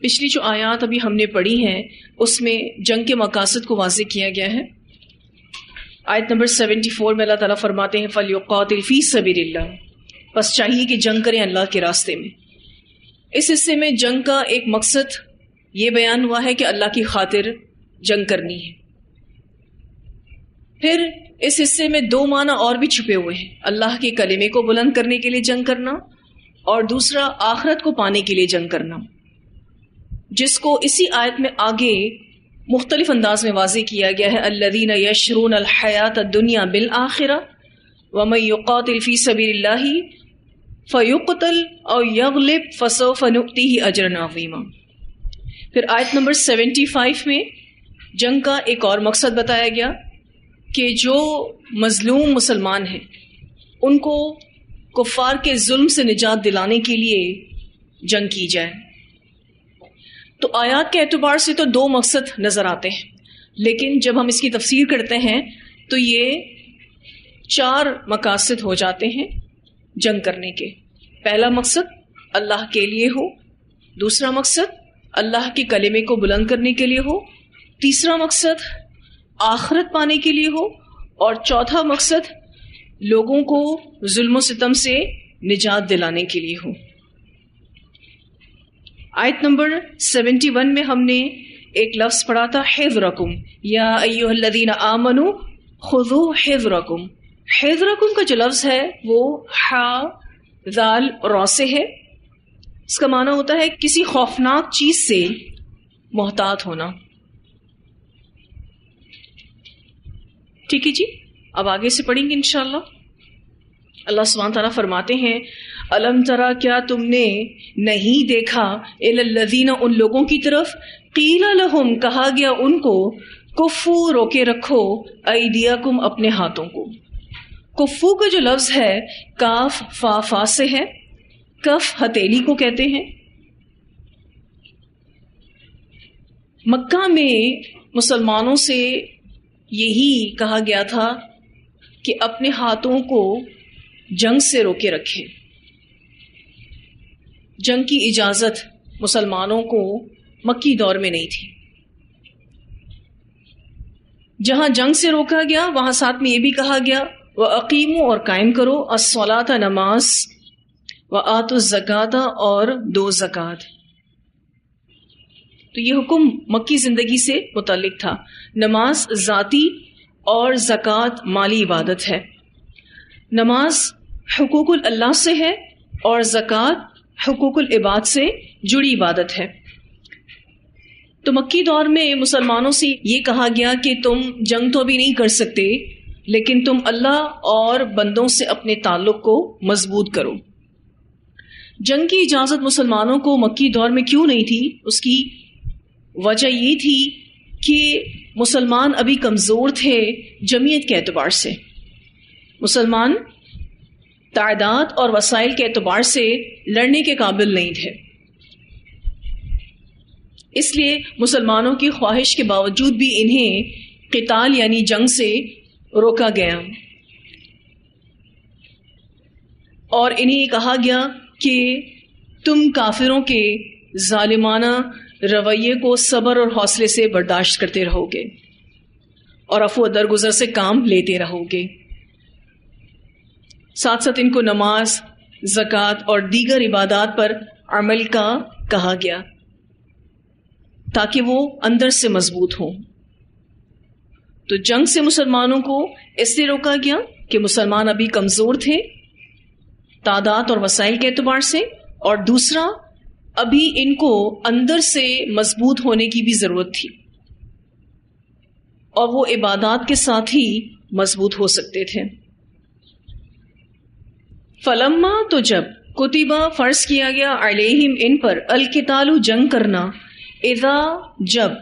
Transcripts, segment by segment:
پچھلی جو آیات ابھی ہم نے پڑھی ہیں اس میں جنگ کے مقاصد کو واضح کیا گیا ہے. آیت نمبر 74 میں اللہ تعالیٰ فرماتے ہیں فَلْيُقَاتِلْ فِي سَبِيلِ اللَّهِ، پس چاہیے کہ جنگ کریں اللہ کے راستے میں. اس حصے میں جنگ کا ایک مقصد یہ بیان ہوا ہے کہ اللہ کی خاطر جنگ کرنی ہے. پھر اس حصے میں دو معنی اور بھی چھپے ہوئے ہیں، اللہ کے کلمے کو بلند کرنے کے لیے جنگ کرنا اور دوسرا آخرت کو پانے کے لیے جنگ کرنا، جس کو اسی آیت میں آگے مختلف انداز میں واضح کیا گیا ہے الذین یشرون الحیات الدنیا بالآخرہ ومن یقاتل فی سبیل اللہ فیقتل او یغلب فسوف نؤتیہ اجرا عظیما. پھر آیت نمبر 75 میں جنگ کا ایک اور مقصد بتایا گیا کہ جو مظلوم مسلمان ہیں ان کو کفار کے ظلم سے نجات دلانے کے لیے جنگ کی جائے. تو آیات کے اعتبار سے تو دو مقصد نظر آتے ہیں، لیکن جب ہم اس کی تفسیر کرتے ہیں تو یہ 4 مقاصد ہو جاتے ہیں جنگ کرنے کے. پہلا مقصد اللہ کے لیے ہو، دوسرا مقصد اللہ کے کلمے کو بلند کرنے کے لیے ہو، تیسرا مقصد آخرت پانے کے لیے ہو، اور چوتھا مقصد لوگوں کو ظلم و ستم سے نجات دلانے کے لیے ہو. آیت نمبر 71 میں ہم نے ایک لفظ پڑھا تھا حذرکم یا ایھا الذین آمنوا خذوا حذرکم. حذرکم کا جو لفظ ہے وہ حا ذال را سے ہے. اس کا معنی ہوتا ہے کسی خوفناک چیز سے محتاط ہونا. ٹھیک ہے جی، اب آگے سے پڑھیں گے انشاءاللہ. اللہ سبحانہ تعالیٰ فرماتے ہیں الم ترا، کیا تم نے نہیں دیکھا الی الذین، ان لوگوں کی طرف قیل لہم، کہا گیا ان کو کفو، روکے رکھو ایدیکم، اپنے ہاتھوں کو. کفو کا جو لفظ ہے کاف فا فا سے ہے. کف ہتھیلی کو کہتے ہیں. مکہ میں مسلمانوں سے یہی کہا گیا تھا کہ اپنے ہاتھوں کو جنگ سے روکے رکھیں. جنگ کی اجازت مسلمانوں کو مکی دور میں نہیں تھی. جہاں جنگ سے روکا گیا وہاں ساتھ میں یہ بھی کہا گیا وَأَقِیمُوا، اور قائم کرو الصَّلَاةَ، نماز، وَآتُوا الزَّکَاةَ، اور دو زکوٰۃ. تو یہ حکم مکی زندگی سے متعلق تھا. نماز ذاتی اور زکوٰۃ مالی عبادت ہے. نماز حقوق اللہ سے ہے اور زکوٰۃ حقوق العباد سے جڑی عبادت ہے. تو مکی دور میں مسلمانوں سے یہ کہا گیا کہ تم جنگ تو ابھی نہیں کر سکتے، لیکن تم اللہ اور بندوں سے اپنے تعلق کو مضبوط کرو. جنگ کی اجازت مسلمانوں کو مکی دور میں کیوں نہیں تھی؟ اس کی وجہ یہ تھی کہ مسلمان ابھی کمزور تھے جمعیت کے اعتبار سے. مسلمان تعداد اور وسائل کے اعتبار سے لڑنے کے قابل نہیں تھے. اس لیے مسلمانوں کی خواہش کے باوجود بھی انہیں قتال یعنی جنگ سے روکا گیا اور انہیں کہا گیا کہ تم کافروں کے ظالمانہ رویے کو صبر اور حوصلے سے برداشت کرتے رہو گے اور عفو درگزر سے کام لیتے رہو گے. ساتھ ساتھ ان کو نماز، زکوٰۃ اور دیگر عبادات پر عمل کا کہا گیا تاکہ وہ اندر سے مضبوط ہوں. تو جنگ سے مسلمانوں کو اس لیے روکا گیا کہ مسلمان ابھی کمزور تھے تعداد اور وسائل کے اعتبار سے، اور دوسرا ابھی ان کو اندر سے مضبوط ہونے کی بھی ضرورت تھی اور وہ عبادات کے ساتھ ہی مضبوط ہو سکتے تھے. فلما، تو جب کتبہ فرض کیا گیا علیہم ان پر القتال جنگ کرنا، اذا جب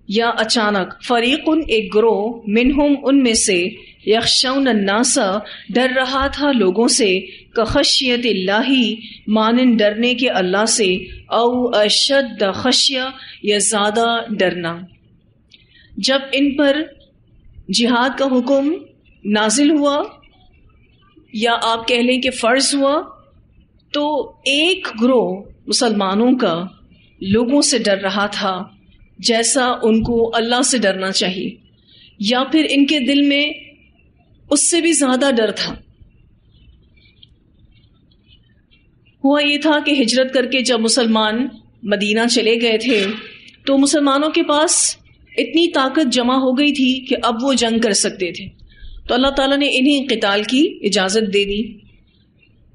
یا اچانک فریق ایک گروہ منہم ان میں سے یخشون الناس ڈر رہا تھا لوگوں سے کخشیت اللہ مانند ڈرنے کے اللہ سے او اشد خشیہ یا زیادہ ڈرنا. جب ان پر جہاد کا حکم نازل ہوا یا آپ کہہ لیں کہ فرض ہوا، تو ایک گروہ مسلمانوں کا لوگوں سے ڈر رہا تھا جیسا ان کو اللہ سے ڈرنا چاہیے، یا پھر ان کے دل میں اس سے بھی زیادہ ڈر تھا؟ ہوا یہ تھا کہ ہجرت کر کے جب مسلمان مدینہ چلے گئے تھے تو مسلمانوں کے پاس اتنی طاقت جمع ہو گئی تھی کہ اب وہ جنگ کر سکتے تھے، تو اللہ تعالیٰ نے انہیں قتال کی اجازت دے دی۔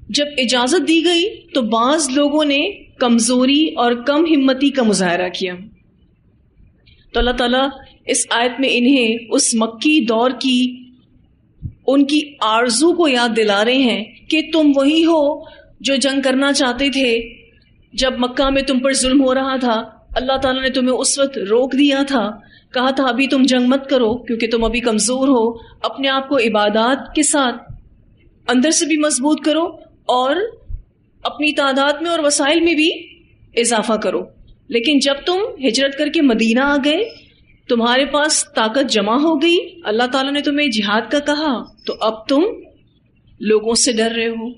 جب اجازت دی گئی تو بعض لوگوں نے کمزوری اور کم ہمتی کا مظاہرہ کیا، تو اللہ تعالیٰ اس آیت میں انہیں اس مکی دور کی ان کی آرزو کو یاد دلا رہے ہیں کہ تم وہی ہو جو جنگ کرنا چاہتے تھے جب مکہ میں تم پر ظلم ہو رہا تھا۔ اللہ تعالیٰ نے تمہیں اس وقت روک دیا تھا، کہا تھا ابھی تم جنگ مت کرو کیونکہ تم ابھی کمزور ہو، اپنے آپ کو عبادات کے ساتھ اندر سے بھی مضبوط کرو اور اپنی تعداد میں اور وسائل میں بھی اضافہ کرو۔ لیکن جب تم ہجرت کر کے مدینہ آ گئے، تمہارے پاس طاقت جمع ہو گئی، اللہ تعالیٰ نے تمہیں جہاد کا کہا، تو اب تم لوگوں سے ڈر رہے ہو۔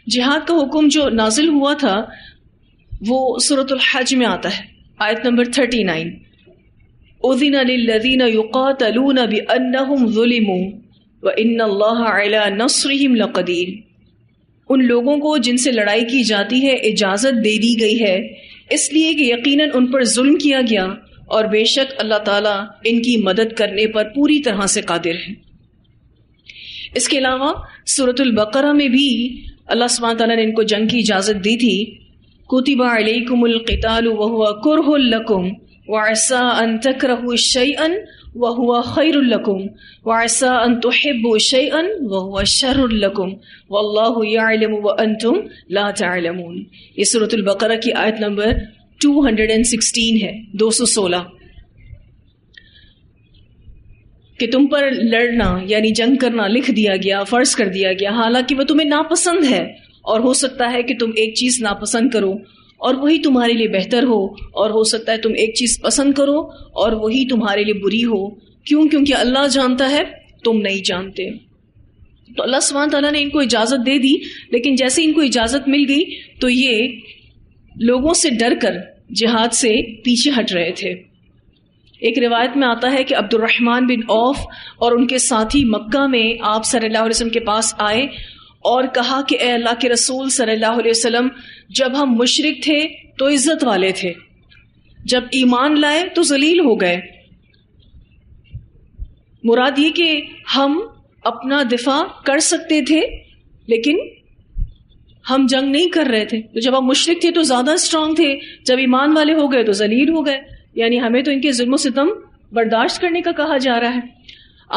جہاد کا حکم جو نازل ہوا تھا وہ سورۃ الحج میں آتا ہے، آیت نمبر 39، اذن للذین یقاتلون بانہم ظلموا وان اللہ علی نصرہم لقدیر۔ ان لوگوں کو جن سے لڑائی کی جاتی ہے اجازت دے دی گئی ہے، اس لیے کہ یقیناً ان پر ظلم کیا گیا اور بے شک اللہ تعالیٰ ان کی مدد کرنے پر پوری طرح سے قادر ہے۔ اس کے علاوہ سورۃ البقرہ میں بھی اللہ سبحانہ تعالیٰ نے ان کو جنگ کی اجازت دی تھی، کتب علیکم القتال وہو کرہ لکم وعسى ان تکرہوا شیئا وہو خیر لکم وعسى ان تحبوا شیئا وہو شر لکم واللہ یعلم وانتم لا تعلمون۔ یہ سورۃ البقرہ کی آیت نمبر 216 ہے، 216، کہ تم پر لڑنا یعنی جنگ کرنا لکھ دیا گیا، فرض کر دیا گیا، حالانکہ وہ تمہیں ناپسند ہے، اور ہو سکتا ہے کہ تم ایک چیز ناپسند کرو اور وہی تمہارے لیے بہتر ہو، اور ہو سکتا ہے تم ایک چیز پسند کرو اور وہی تمہارے لیے بری ہو۔ کیوں؟ کیونکہ اللہ جانتا ہے، تم نہیں جانتے۔ تو اللہ سبحانہ تعالیٰ نے ان کو اجازت دے دی، لیکن جیسے ان کو اجازت مل گئی تو یہ لوگوں سے ڈر کر جہاد سے پیچھے ہٹ رہے تھے۔ ایک روایت میں آتا ہے کہ عبد الرحمن بن عوف اور ان کے ساتھی مکہ میں آپ صلی اللہ علیہ وسلم کے پاس آئے اور کہا کہ اے اللہ کے رسول صلی اللہ علیہ وسلم، جب ہم مشرک تھے تو عزت والے تھے، جب ایمان لائے تو ذلیل ہو گئے۔ مراد یہ کہ ہم اپنا دفاع کر سکتے تھے لیکن ہم جنگ نہیں کر رہے تھے، تو جب ہم مشرک تھے تو زیادہ اسٹرانگ تھے، جب ایمان والے ہو گئے تو ذلیل ہو گئے، یعنی ہمیں تو ان کے ظلم و ستم برداشت کرنے کا کہا جا رہا ہے۔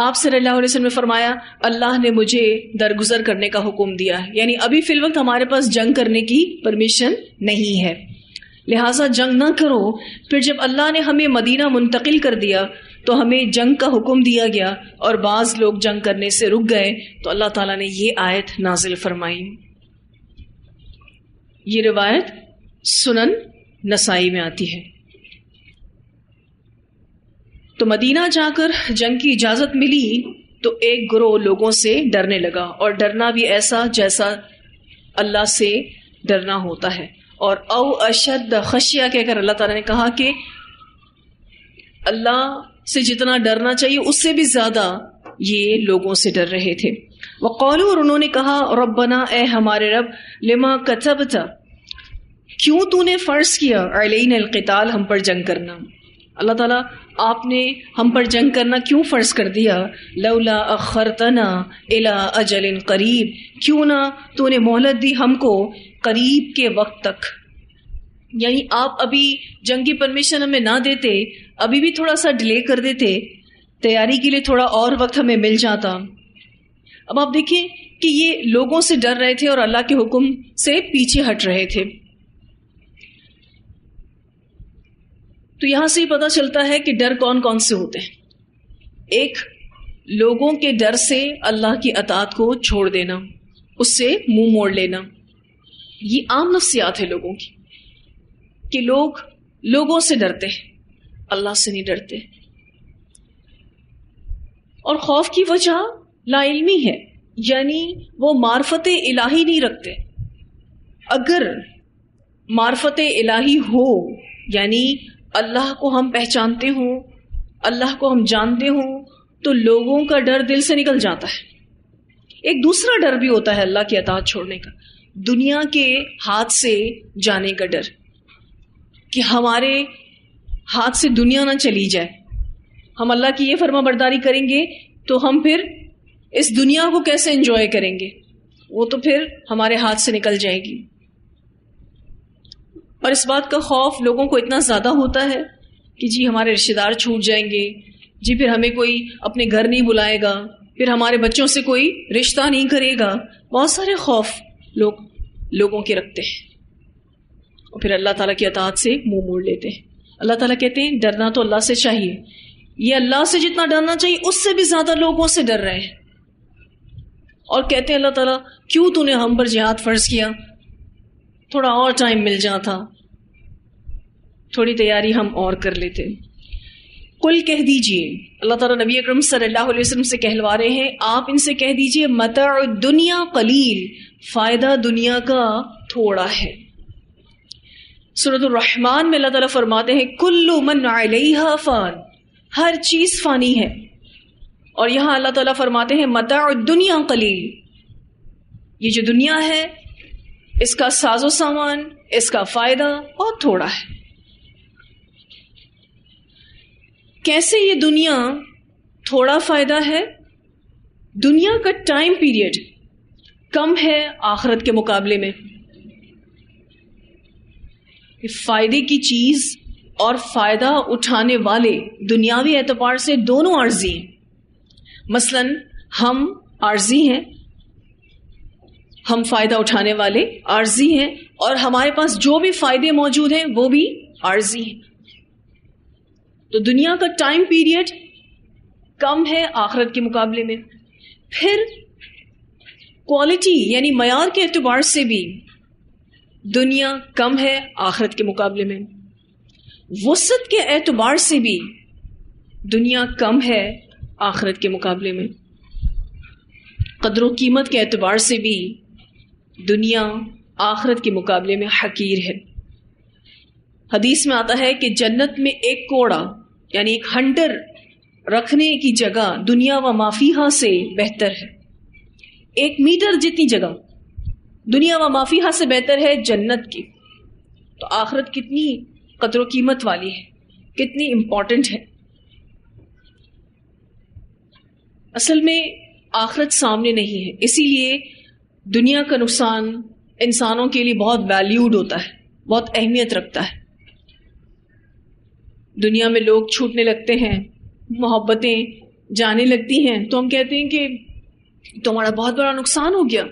آپ صلی اللہ علیہ وسلم نے فرمایا اللہ نے مجھے درگزر کرنے کا حکم دیا ہے، یعنی ابھی فی الوقت ہمارے پاس جنگ کرنے کی پرمیشن نہیں ہے، لہٰذا جنگ نہ کرو۔ پھر جب اللہ نے ہمیں مدینہ منتقل کر دیا تو ہمیں جنگ کا حکم دیا گیا اور بعض لوگ جنگ کرنے سے رک گئے، تو اللہ تعالیٰ نے یہ آیت نازل فرمائی۔ یہ روایت سنن نسائی میں آتی ہے۔ تو مدینہ جا کر جنگ کی اجازت ملی تو ایک گروہ لوگوں سے ڈرنے لگا، اور ڈرنا بھی ایسا جیسا اللہ سے ڈرنا ہوتا ہے، اور او اشد خشیہ کہہ کر اللہ تعالیٰ نے کہا کہ اللہ سے جتنا ڈرنا چاہیے اس سے بھی زیادہ یہ لوگوں سے ڈر رہے تھے۔ وقالوا، اور انہوں نے کہا ربنا، اے ہمارے رب، لما کتبت، کیوں تو نے فرض کیا علینا القتال، ہم پر جنگ کرنا۔ اللہ تعالیٰ آپ نے ہم پر جنگ کرنا کیوں فرض کر دیا؟ لولا اخرتنا الی اجل قریب، کیوں نہ تو نے مہلت دی ہم کو قریب کے وقت تک، یعنی آپ ابھی جنگ کی پرمیشن ہمیں نہ دیتے، ابھی بھی تھوڑا سا ڈیلے کر دیتے، تیاری کے لیے تھوڑا اور وقت ہمیں مل جاتا۔ اب آپ دیکھیں کہ یہ لوگوں سے ڈر رہے تھے اور اللہ کے حکم سے پیچھے ہٹ رہے تھے۔ تو یہاں سے ہی پتہ چلتا ہے کہ ڈر کون کون سے ہوتے ہیں۔ ایک، لوگوں کے ڈر سے اللہ کی اطاعت کو چھوڑ دینا، اس سے منہ موڑ لینا، یہ عام نفسیات ہے لوگوں کی، کہ لوگ لوگوں سے ڈرتے ہیں، اللہ سے نہیں ڈرتے۔ اور خوف کی وجہ لا علمی ہے، یعنی وہ معرفت الہی نہیں رکھتے۔ اگر معرفت الہی ہو، یعنی اللہ کو ہم پہچانتے ہوں، اللہ کو ہم جانتے ہوں، تو لوگوں کا ڈر دل سے نکل جاتا ہے۔ ایک دوسرا ڈر بھی ہوتا ہے اللہ کی اطاعت چھوڑنے کا، دنیا کے ہاتھ سے جانے کا ڈر، کہ ہمارے ہاتھ سے دنیا نہ چلی جائے۔ ہم اللہ کی یہ فرما برداری کریں گے تو ہم پھر اس دنیا کو کیسے انجوائے کریں گے، وہ تو پھر ہمارے ہاتھ سے نکل جائے گی۔ اور اس بات کا خوف لوگوں کو اتنا زیادہ ہوتا ہے کہ جی ہمارے رشتے دار چھوٹ جائیں گے، جی پھر ہمیں کوئی اپنے گھر نہیں بلائے گا، پھر ہمارے بچوں سے کوئی رشتہ نہیں کرے گا، بہت سارے خوف لوگوں کے رکھتے ہیں، اور پھر اللہ تعالیٰ کی اطاعت سے منہ موڑ لیتے ہیں۔ اللہ تعالیٰ کہتے ہیں ڈرنا تو اللہ سے چاہیے، یہ اللہ سے جتنا ڈرنا چاہیے اس سے بھی زیادہ لوگوں سے ڈر رہے ہیں، اور کہتے ہیں اللہ تعالیٰ کیوں تو نے ہم پر جہاد فرض کیا، تھوڑا اور ٹائم مل جاتا، تھوڑی تیاری ہم اور کر لیتے۔ قل کہہ دیجئے، اللہ تعالیٰ نبی اکرم صلی اللہ علیہ وسلم سے کہلوا رہے ہیں، آپ ان سے کہہ دیجئے متاع الدنیا قلیل، فائدہ دنیا کا تھوڑا ہے۔ سورۃ الرحمن میں اللہ تعالیٰ فرماتے ہیں کل من علیہا فان، ہر چیز فانی ہے، اور یہاں اللہ تعالیٰ فرماتے ہیں متاع الدنیا قلیل، یہ جو دنیا ہے اس کا ساز و سامان، اس کا فائدہ بہت تھوڑا ہے۔ کیسے یہ دنیا تھوڑا فائدہ ہے؟ دنیا کا ٹائم پیریڈ کم ہے آخرت کے مقابلے میں۔ فائدے کی چیز اور فائدہ اٹھانے والے دنیاوی اعتبار سے دونوں عارضی ہیں۔ مثلا ہم عارضی ہیں، ہم فائدہ اٹھانے والے عارضی ہیں، اور ہمارے پاس جو بھی فائدے موجود ہیں وہ بھی عارضی ہیں۔ تو دنیا کا ٹائم پیریڈ کم ہے آخرت کے مقابلے میں۔ پھر کوالٹی یعنی معیار کے اعتبار سے بھی دنیا کم ہے آخرت کے مقابلے میں۔ وسعت کے اعتبار سے بھی دنیا کم ہے آخرت کے مقابلے میں۔ قدر و قیمت کے اعتبار سے بھی دنیا آخرت کے مقابلے میں حقیر ہے۔ حدیث میں آتا ہے کہ جنت میں ایک کوڑا یعنی ایک ہنٹر رکھنے کی جگہ دنیا و ما فیہا سے بہتر ہے۔ 1 میٹر جتنی جگہ دنیا و ما فیہا سے بہتر ہے جنت کی۔ تو آخرت کتنی قدر و قیمت والی ہے، کتنی امپورٹنٹ ہے۔ اصل میں آخرت سامنے نہیں ہے، اسی لیے دنیا کا نقصان انسانوں کے لیے بہت ویلیوڈ ہوتا ہے، بہت اہمیت رکھتا ہے۔ دنیا میں لوگ چھوٹنے لگتے ہیں، محبتیں جانے لگتی ہیں، تو ہم کہتے ہیں کہ تمہارا بہت بڑا نقصان ہو گیا۔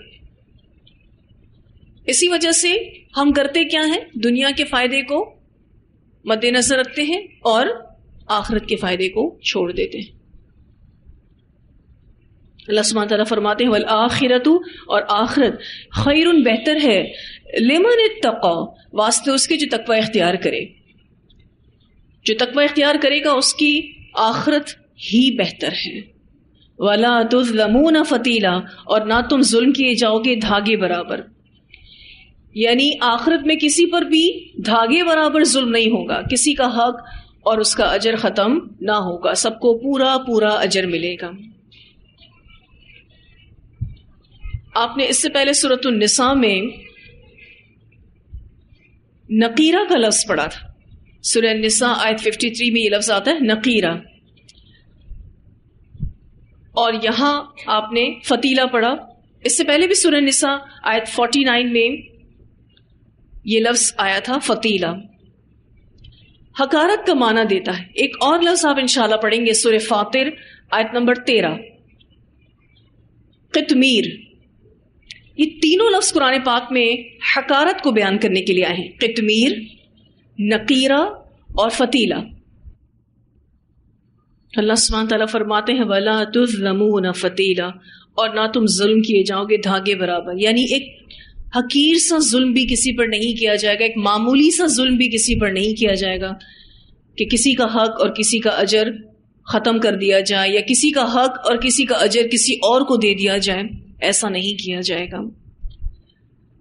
اسی وجہ سے ہم کرتے کیا ہیں؟ دنیا کے فائدے کو مد نظر رکھتے ہیں اور آخرت کے فائدے کو چھوڑ دیتے ہیں۔ اللہ سبحانہ تعالیٰ فرماتے ہیں والآخرۃ، اور آخرت خیر بہتر ہے، لمن اتقی، واسطے اس کے جو تقوی اختیار کرے۔ جو تقوی اختیار کرے گا اس کی آخرت ہی بہتر ہے۔ ولا تظلمون فتیلا، اور نہ تم ظلم کیے جاؤ گے دھاگے برابر، یعنی آخرت میں کسی پر بھی دھاگے برابر ظلم نہیں ہوگا، کسی کا حق اور اس کا اجر ختم نہ ہوگا، سب کو پورا پورا اجر ملے گا۔ آپ نے اس سے پہلے سورۃ النساء میں نقیرہ کا لفظ پڑھا تھا۔ سورہ النساء آیت 53 میں یہ لفظ آتا ہے نقیرہ، اور یہاں آپ نے فتیلہ پڑھا۔ اس سے پہلے بھی سورہ النساء آیت 49 میں یہ لفظ آیا تھا فتیلہ، حقارت کا معنی دیتا ہے۔ ایک اور لفظ آپ انشاءاللہ پڑھیں گے سورہ فاطر آیت نمبر 13، قطمیر۔ یہ تینوں لفظ قرآن پاک میں حقارت کو بیان کرنے کے لیے آئے ہیں، قطمیر، نقیرہ اور فتیلہ۔ اللہ سبحانہ تعالیٰ فرماتے ہیں وَلَا تُظْلَمُونَ فَتِيلًا، اور نہ تم ظلم کیے جاؤ گے دھاگے برابر، یعنی ایک حقیر سا ظلم بھی کسی پر نہیں کیا جائے گا، ایک معمولی سا ظلم بھی کسی پر نہیں کیا جائے گا کہ کسی کا حق اور کسی کا اجر ختم کر دیا جائے، یا کسی کا حق اور کسی کا اجر کسی اور کو دے دیا جائے، ایسا نہیں کیا جائے گا۔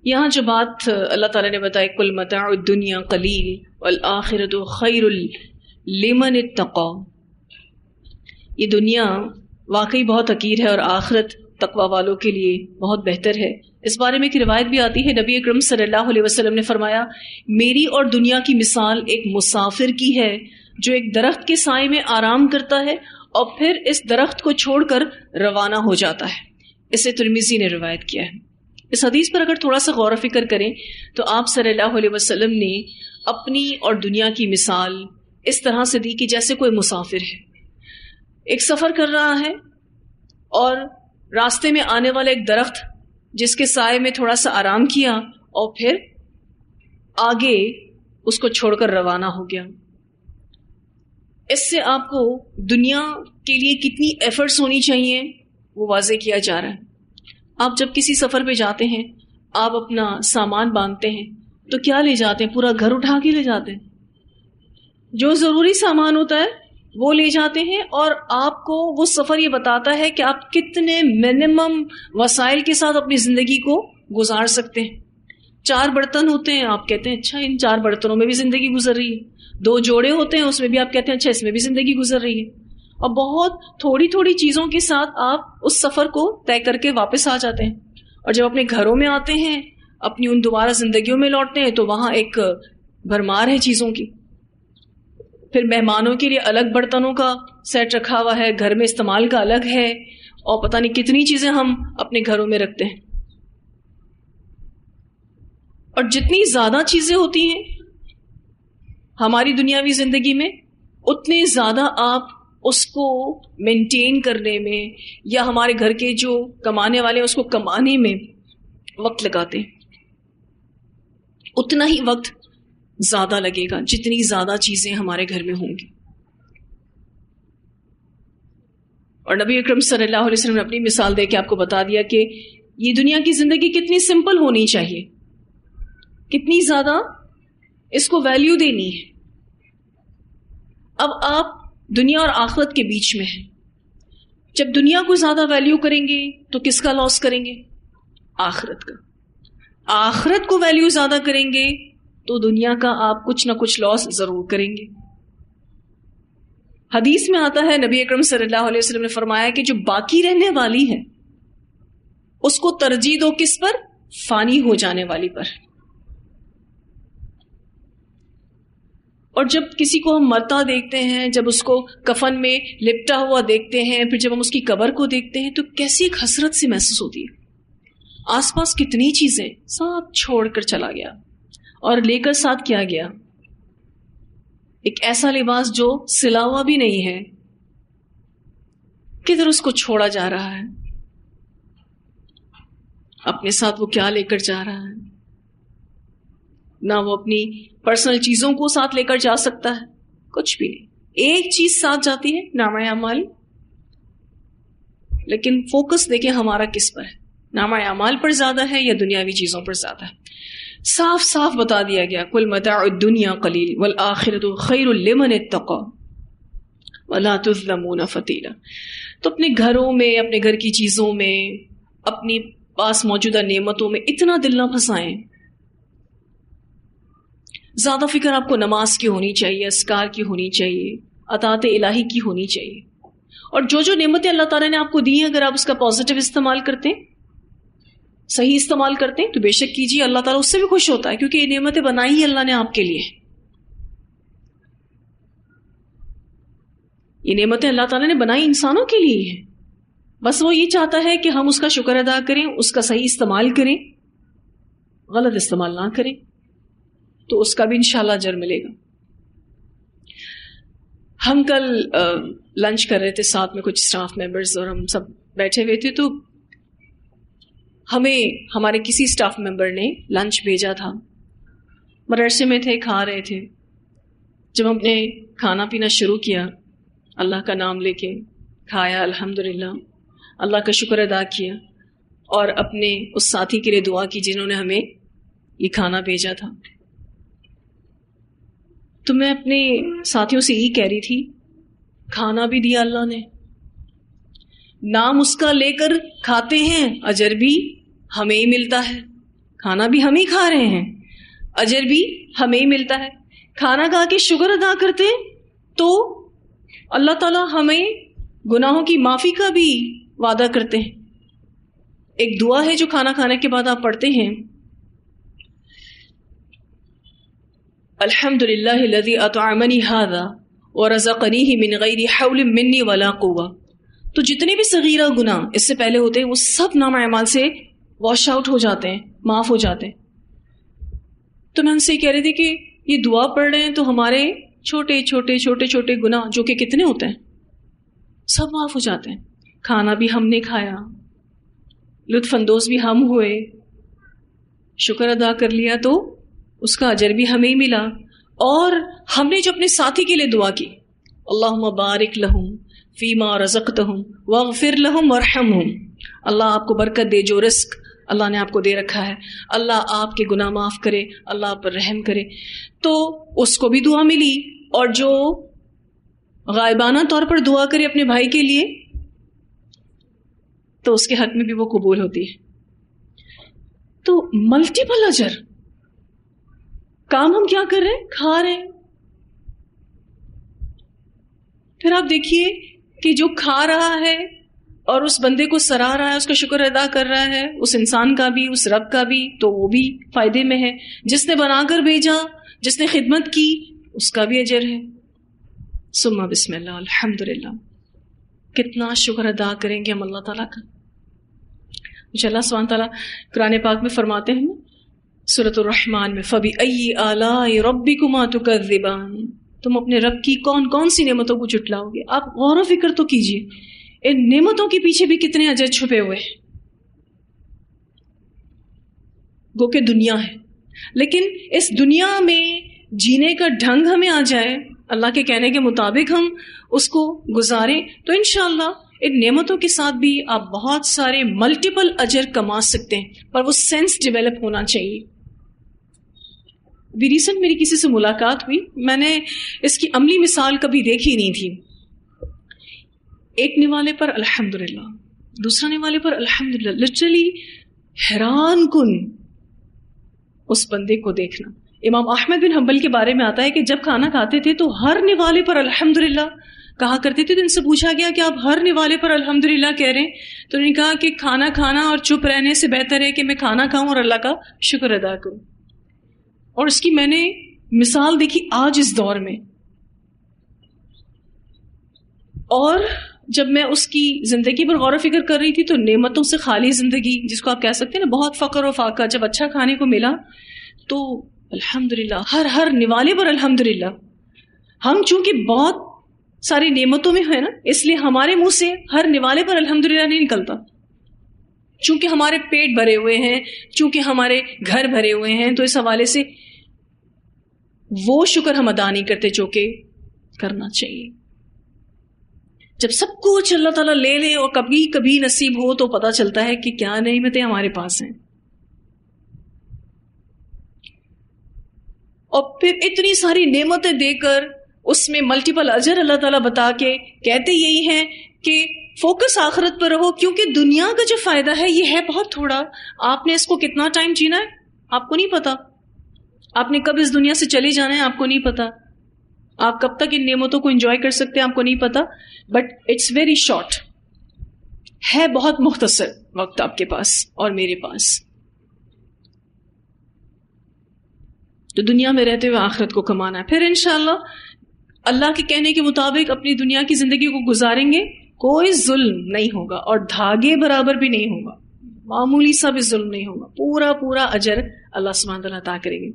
یہاں جو بات اللہ تعالیٰ نے بتائی قل متاع الدنیا قلیل والآخرۃ خیر لمن اتقی، یہ دنیا واقعی بہت حقیر ہے اور آخرت تقوی والوں کے لیے بہت بہتر ہے۔ اس بارے میں ایک روایت بھی آتی ہے، نبی اکرم صلی اللہ علیہ وسلم نے فرمایا میری اور دنیا کی مثال ایک مسافر کی ہے جو ایک درخت کے سائے میں آرام کرتا ہے اور پھر اس درخت کو چھوڑ کر روانہ ہو جاتا ہے۔ اسے ترمذی نے روایت کیا ہے۔ اس حدیث پر اگر تھوڑا سا غور و فکر کریں تو آپ صلی اللہ علیہ وسلم نے اپنی اور دنیا کی مثال اس طرح سے دی کہ جیسے کوئی مسافر ہے، ایک سفر کر رہا ہے اور راستے میں آنے والا ایک درخت جس کے سائے میں تھوڑا سا آرام کیا اور پھر آگے اس کو چھوڑ کر روانہ ہو گیا۔ اس سے آپ کو دنیا کے لیے کتنی ایفرٹس ہونی چاہیے وہ واضح کیا جا رہا ہے۔ آپ جب کسی سفر پہ جاتے ہیں، آپ اپنا سامان باندھتے ہیں تو کیا لے جاتے ہیں؟ پورا گھر اٹھا کے لے جاتے ہیں، جو ضروری سامان ہوتا ہے وہ لے جاتے ہیں، اور آپ کو وہ سفر یہ بتاتا ہے کہ آپ کتنے منیمم وسائل کے ساتھ اپنی زندگی کو گزار سکتے ہیں۔ 4 برتن ہوتے ہیں، آپ کہتے ہیں اچھا ان 4 برتنوں میں بھی زندگی گزر رہی ہے۔ 2 جوڑے ہوتے ہیں، اس میں بھی آپ کہتے ہیں اچھا اس میں بھی زندگی گزر رہی ہے۔ اور بہت تھوڑی تھوڑی چیزوں کے ساتھ آپ اس سفر کو طے کر کے واپس آ جاتے ہیں، اور جب اپنے گھروں میں آتے ہیں، اپنی ان دوبارہ زندگیوں میں لوٹتے ہیں تو وہاں ایک بھرمار ہے چیزوں کی۔ پھر مہمانوں کے لیے الگ برتنوں کا سیٹ رکھا ہوا ہے، گھر میں استعمال کا الگ ہے، اور پتہ نہیں کتنی چیزیں ہم اپنے گھروں میں رکھتے ہیں۔ اور جتنی زیادہ چیزیں ہوتی ہیں ہماری دنیاوی زندگی میں، اتنے زیادہ آپ اس کو مینٹین کرنے میں یا ہمارے گھر کے جو کمانے والے ہیں اس کو کمانے میں وقت لگاتے ہیں۔ اتنا ہی وقت زیادہ لگے گا جتنی زیادہ چیزیں ہمارے گھر میں ہوں گی۔ اور نبی اکرم صلی اللہ علیہ وسلم نے اپنی مثال دے کے آپ کو بتا دیا کہ یہ دنیا کی زندگی کتنی سمپل ہونی چاہیے، کتنی زیادہ اس کو ویلیو دینی ہے۔ اب آپ دنیا اور آخرت کے بیچ میں ہیں۔ جب دنیا کو زیادہ ویلیو کریں گے تو کس کا لاس کریں گے؟ آخرت کا۔ آخرت کو ویلیو زیادہ کریں گے تو دنیا کا آپ کچھ نہ کچھ لاس ضرور کریں گے۔ حدیث میں آتا ہے، نبی اکرم صلی اللہ علیہ وسلم نے فرمایا کہ جو باقی رہنے والی ہے اس کو ترجیح دو کس پر؟ فانی ہو جانے والی پر۔ اور جب کسی کو ہم مرتا دیکھتے ہیں، جب اس کو کفن میں لپٹا ہوا دیکھتے ہیں، پھر جب ہم اس کی قبر کو دیکھتے ہیں تو کیسی ایک حسرت سی محسوس ہوتی ہے۔ آس پاس کتنی چیزیں سب چھوڑ کر چلا گیا، اور لے کر ساتھ کیا گیا؟ ایک ایسا لباس جو سلا ہوا بھی نہیں ہے، کدھر اس کو چھوڑا جا رہا ہے؟ اپنے ساتھ وہ کیا لے کر جا رہا ہے؟ نہ وہ اپنی پرسنل چیزوں کو ساتھ لے کر جا سکتا ہے، کچھ بھی نہیں۔ ایک چیز ساتھ جاتی ہے، نامہ اعمال، لیکن فوکس دیکھیں ہمارا کس پر ہے؟ نامہ اعمال پر زیادہ ہے یا دنیاوی چیزوں پر زیادہ ہے؟ صاف صاف بتا دیا گیا، قل متاع الدنیا قلیل والآخرۃ خیر لمن اتقی ولا تظلمون فتیلا۔ تو اپنے گھروں میں، اپنے گھر کی چیزوں میں، اپنی پاس موجودہ نعمتوں میں اتنا دل نہ پھنسائیں۔ زیادہ فکر آپ کو نماز کی ہونی چاہیے، اذکار کی ہونی چاہیے، اطاعت الہی کی ہونی چاہیے، اور جو جو نعمتیں اللہ تعالیٰ نے آپ کو دی ہیں اگر آپ اس کا پازیٹیو استعمال کرتے ہیں، صحیح استعمال کرتے ہیں تو بے شک کیجیے، اللہ تعالیٰ اس سے بھی خوش ہوتا ہے، کیونکہ یہ نعمتیں بنائی ہی اللہ نے آپ کے لیے۔ یہ نعمتیں اللہ تعالیٰ نے بنائی انسانوں کے لیے ہیں، بس وہ یہ چاہتا ہے کہ ہم اس کا شکر ادا کریں، اس کا صحیح استعمال کریں، غلط استعمال نہ کریں، تو اس کا بھی انشاءاللہ اجر ملے گا۔ ہم کل لنچ کر رہے تھے ساتھ میں کچھ اسٹاف ممبرز، اور ہم سب بیٹھے ہوئے تھے، تو ہمیں ہمارے کسی اسٹاف ممبر نے لنچ بھیجا تھا، مدرسے میں تھے، کھا رہے تھے۔ جب ہم نے کھانا پینا شروع کیا، اللہ کا نام لے کے کھایا، الحمدللہ، اللہ کا شکر ادا کیا، اور اپنے اس ساتھی کے لیے دعا کی جنہوں نے ہمیں یہ کھانا بھیجا تھا۔ تو میں اپنے ساتھیوں سے یہ کہہ رہی تھی، کھانا بھی دیا اللہ نے، نام اس کا لے کر کھاتے ہیں، اجر بھی ہمیں ہی ملتا ہے، کھانا بھی ہم ہی کھا رہے ہیں، اجر بھی ہمیں ہی ملتا ہے. کھانا کھا کے شکر ادا کرتے ہیں تو اللہ تعالیٰ ہمیں گناہوں کی معافی کا بھی وعدہ کرتے ہیں. ایک دعا ہے جو کھانا کھانے کے بعد آپ پڑھتے ہیں، الحمد للہ الذی اطعمنی ھذا ورزقنیہ من غیر حول منی ولا قوہ. تو جتنے بھی صغیرہ گناہ اس سے پہلے ہوتے ہیں وہ سب نام اعمال سے واش آؤٹ ہو جاتے ہیں، معاف ہو جاتے ہیں. تو میں ان سے کہہ رہی تھی کہ یہ دعا پڑھ رہے ہیں تو ہمارے چھوٹے چھوٹے چھوٹے چھوٹے گناہ جو کہ کتنے ہوتے ہیں سب معاف ہو جاتے ہیں. کھانا بھی ہم نے کھایا، لطف اندوز بھی ہم ہوئے، شکر ادا کر لیا تو اس کا اجر بھی ہمیں ملا. اور ہم نے جو اپنے ساتھی کے لیے دعا کی، اللہم بارک لہم فیما رزقتہم واغفر لہم وارحمہم، اللہ آپ کو برکت دے، جو رزق اللہ نے آپ کو دے رکھا ہے، اللہ آپ کے گناہ معاف کرے، اللہ آپ پر رحم کرے. تو اس کو بھی دعا ملی. اور جو غائبانہ طور پر دعا کرے اپنے بھائی کے لیے تو اس کے حق میں بھی وہ قبول ہوتی ہے. تو ملٹیپل اجر. کام ہم کیا کر رہے ہیں؟ کھا رہے ہیں. پھر آپ دیکھیے کہ جو کھا رہا ہے اور اس بندے کو سراہ رہا ہے، اس کا شکر ادا کر رہا ہے، اس انسان کا بھی، اس رب کا بھی، تو وہ بھی فائدے میں ہے. جس نے بنا کر بھیجا، جس نے خدمت کی، اس کا بھی اجر ہے. ثم بسم اللہ الحمدللہ. کتنا شکر ادا کریں گے ہم اللہ تعالیٰ کا. مجھے اللہ سبحانہ تعالیٰ قرآن پاک میں فرماتے ہیں سورۃ الرحمن میں، فَبِأَيِّ آلَاءِ رَبِّكُمَا تُكَذِّبَانِ، تم اپنے رب کی کون کون سی نعمتوں کو جھٹلاؤ گے. آپ غور و فکر تو کیجئے، ان نعمتوں کے پیچھے بھی کتنے اجر چھپے ہوئے ہیں. گو کہ دنیا ہے، لیکن اس دنیا میں جینے کا ڈھنگ ہمیں آ جائے، اللہ کے کہنے کے مطابق ہم اس کو گزاریں، تو انشاءاللہ ان نعمتوں کے ساتھ بھی آپ بہت سارے ملٹیپل اجر کما سکتے ہیں. پر وہ سینس ڈیولپ ہونا چاہیے. ابھی ریسنٹ میری کسی سے ملاقات ہوئی، میں نے اس کی عملی مثال کبھی دیکھی نہیں تھی. ایک نوالے پر الحمدللہ، دوسرا نوالے پر الحمدللہ، لٹرلی حیران کن اس بندے کو دیکھنا. امام احمد بن حنبل کے بارے میں آتا ہے کہ جب کھانا کھاتے تھے تو ہر نوالے پر الحمدللہ کہا کرتے تھے. تو ان سے پوچھا گیا کہ آپ ہر نوالے پر الحمدللہ کہہ رہے ہیں؟ تو انہوں نے کہا کہ کھانا کھانا اور چپ رہنے سے بہتر ہے کہ میں کھانا کھاؤں اور اللہ کا شکر ادا کروں. اور اس کی میں نے مثال دیکھی آج اس دور میں. اور جب میں اس کی زندگی پر غور و فکر کر رہی تھی تو نعمتوں سے خالی زندگی، جس کو آپ کہہ سکتے ہیں نا، بہت فقر و فاقہ. جب اچھا کھانے کو ملا تو الحمدللہ، ہر نوالے پر الحمدللہ. ہم چونکہ بہت ساری نعمتوں میں ہے نا، اس لیے ہمارے منہ سے ہر نوالے پر الحمدللہ نہیں نکلتا. چونکہ ہمارے پیٹ بھرے ہوئے ہیں، چونکہ ہمارے گھر بھرے ہوئے ہیں، تو اس حوالے سے وہ شکر ہم ادا نہیں کرتے جو کہ کرنا چاہیے. جب سب کچھ اللہ تعالیٰ لے لے اور کبھی کبھی نصیب ہو تو پتہ چلتا ہے کہ کیا نعمتیں ہمارے پاس ہیں. اور پھر اتنی ساری نعمتیں دے کر اس میں ملٹیپل اجر اللہ تعالیٰ بتا کے کہتے یہی ہیں کہ فوکس آخرت پر رہو، کیونکہ دنیا کا جو فائدہ ہے یہ ہے بہت تھوڑا. آپ نے اس کو کتنا ٹائم جینا ہے آپ کو نہیں پتا. آپ نے کب اس دنیا سے چلے جانا ہے آپ کو نہیں پتا. آپ کب تک ان نعمتوں کو انجوائے کر سکتے ہیں آپ کو نہیں پتا. بٹ اٹس ویری شارٹ، ہے بہت مختصر وقت آپ کے پاس اور میرے پاس. تو دنیا میں رہتے ہوئے آخرت کو کمانا ہے. پھر انشاءاللہ اللہ کے کہنے کے مطابق اپنی دنیا کی زندگی کو گزاریں گے، کوئی ظلم نہیں ہوگا اور دھاگے برابر بھی نہیں ہوگا، معمولی سا بھی ظلم نہیں ہوگا. پورا اجر اللہ سبحانہ وتعالیٰ عطا کریں گے.